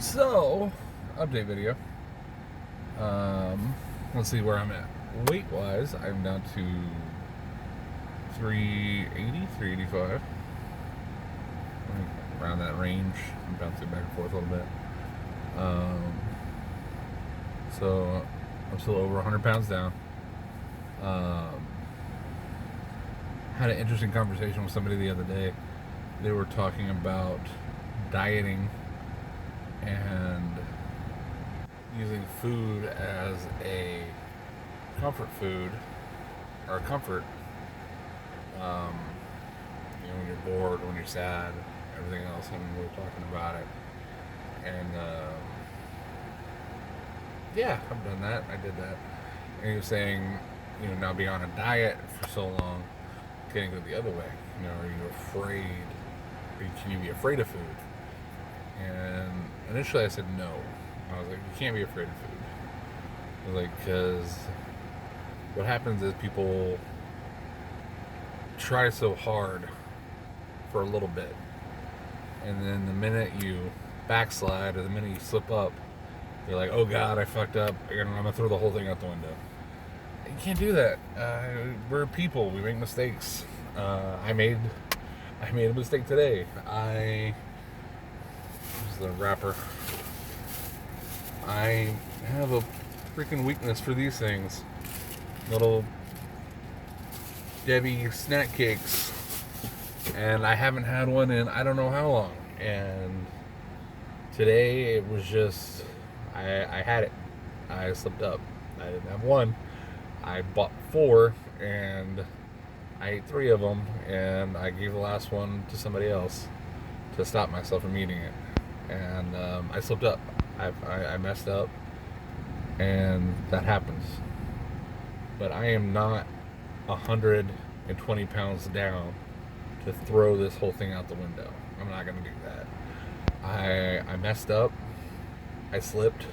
So, update video. Let's see where I'm at. Weight wise, I'm down to 380, 385. Around that range. I'm bouncing back and forth a little bit. So, I'm still over 100 pounds down. Had an interesting conversation with somebody the other day. They were talking about dieting and using food as a comfort food or a comfort. When you're bored, when you're sad, everything else, and we were talking about it. And yeah, I've done that. I did that. And he was saying, now being on a diet for so long, can you go the other way? Are you afraid? Can you be afraid of food? And initially I said no. I was like, you can't be afraid of food. I was like, because what happens is people try so hard for a little bit, and then the minute you backslide or the minute you slip up, you're like, oh God, I fucked up, I'm gonna throw the whole thing out the window. You can't do that. We're people. We make mistakes. I made a mistake today. Who's the rapper? I have a freaking weakness for these things. Little Debbie snack cakes. And I haven't had one in I don't know how long. And today it was just, I had it. I slipped up. I didn't have one. I bought 4 and I ate 3 of them, and I gave the last one to somebody else to stop myself from eating it. And I slipped up. I messed up, and that happens. But I am not 120 pounds down to throw this whole thing out the window. I'm not going to do that. I messed up. I slipped.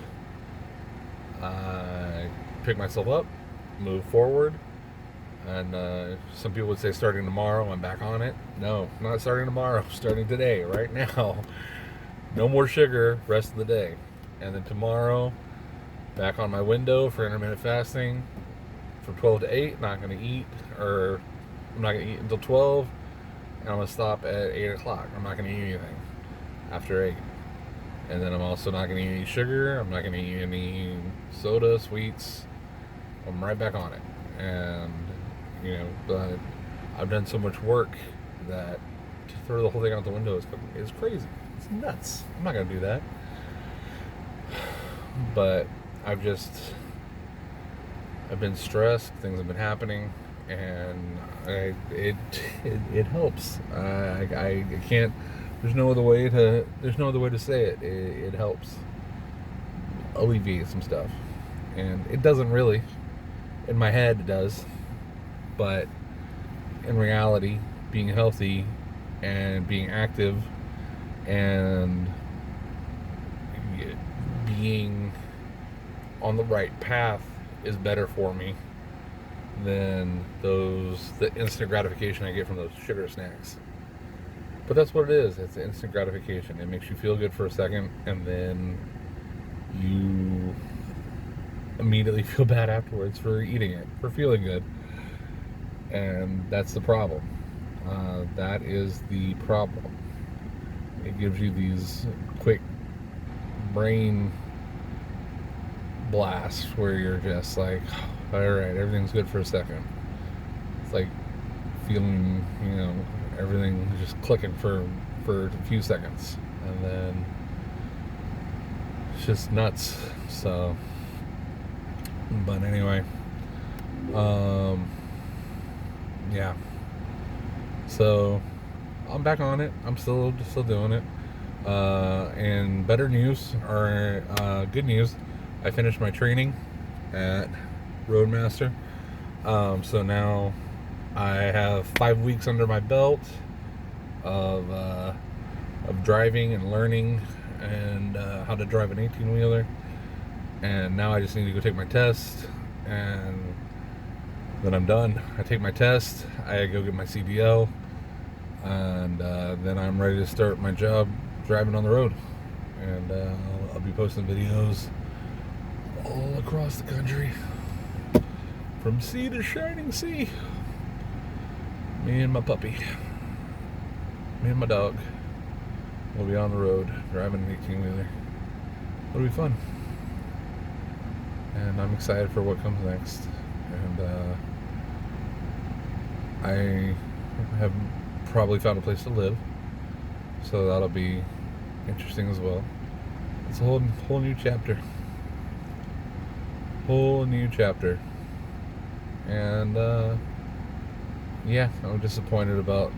I picked myself up, moved forward. And some people would say starting tomorrow, I'm back on it. No, I'm not starting tomorrow. Starting today, right now. No more sugar, rest of the day. And then tomorrow, back on my window for intermittent fasting from 12 to 8. Not going to eat, or I'm not going to eat until 12. And I'm going to stop at 8 o'clock. I'm not going to eat anything after 8. And then I'm also not going to eat any sugar. I'm not going to eat any soda, sweets. I'm right back on it. And but I've done so much work that to throw the whole thing out the window is crazy. It's nuts. I'm not going to do that. But I've been stressed. Things have been happening, and it helps. I can't. There's no other way to say it. It helps alleviate some stuff, and it doesn't really. In my head, it does. But in reality, being healthy and being active and being on the right path is better for me than the instant gratification I get from those sugar snacks. But that's what it is. It's instant gratification. It makes you feel good for a second, and then you immediately feel bad afterwards for eating it, for feeling good. And that's the problem. That is the problem. It gives you these quick brain blasts where you're just like, all right, everything's good for a second. It's like feeling, everything just clicking for a few seconds, and then it's just nuts. So, but anyway, yeah. So I'm back on it. I'm still doing it. And better news, or good news, I finished my training at Roadmaster. So now I have 5 weeks under my belt of driving and learning and how to drive an 18-wheeler. And now I just need to go take my test, and then I'm done. I take my test, I go get my CDL, and then I'm ready to start my job driving on the road. and I'll be posting videos all across the country, from sea to shining sea. Me and my puppy, me and my dog, will be on the road driving an 18-wheeler. It'll be fun, and I'm excited for what comes next. And I have probably found a place to live, so that'll be interesting as well. It's a whole new chapter. Whole new chapter. And yeah, I'm disappointed about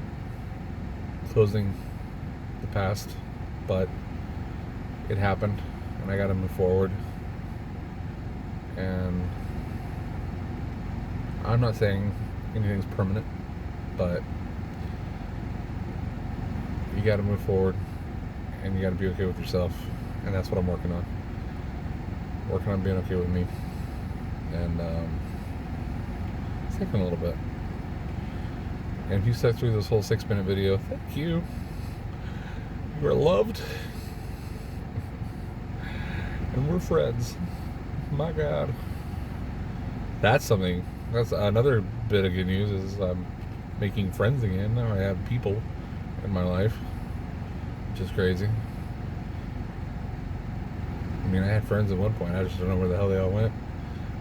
closing the past, but it happened, and I got to move forward. And I'm not saying anything's permanent, but you got to move forward, and you got to be okay with yourself, and that's what I'm working on. Working on being okay with me, and it's taking a little bit. And if you sat through this whole 6-minute video, thank you. You are loved, and we're friends. My God, that's something. That's another bit of good news, is I'm making friends again. Now I have people in my life, which is crazy. I mean, I had friends at one point. I just don't know where the hell they all went.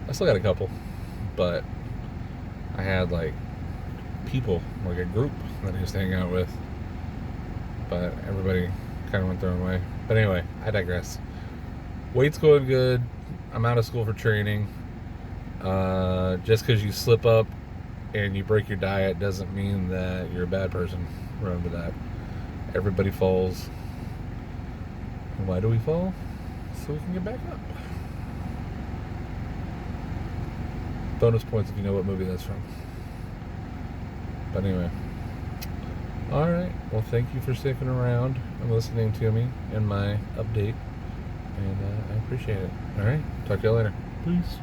I still got a couple, but I had like people, like a group that I used to hang out with, but everybody kind of went their own way. But anyway, I digress. Weight's going good. I'm out of school for training. Just because you slip up and you break your diet doesn't mean that you're a bad person. Remember that. Everybody falls. And why do we fall? So we can get back up. Bonus points if you know what movie that's from. But anyway. Alright. Well, thank you for sticking around and listening to me and my update. And I appreciate it. Alright. Talk to you later. Peace.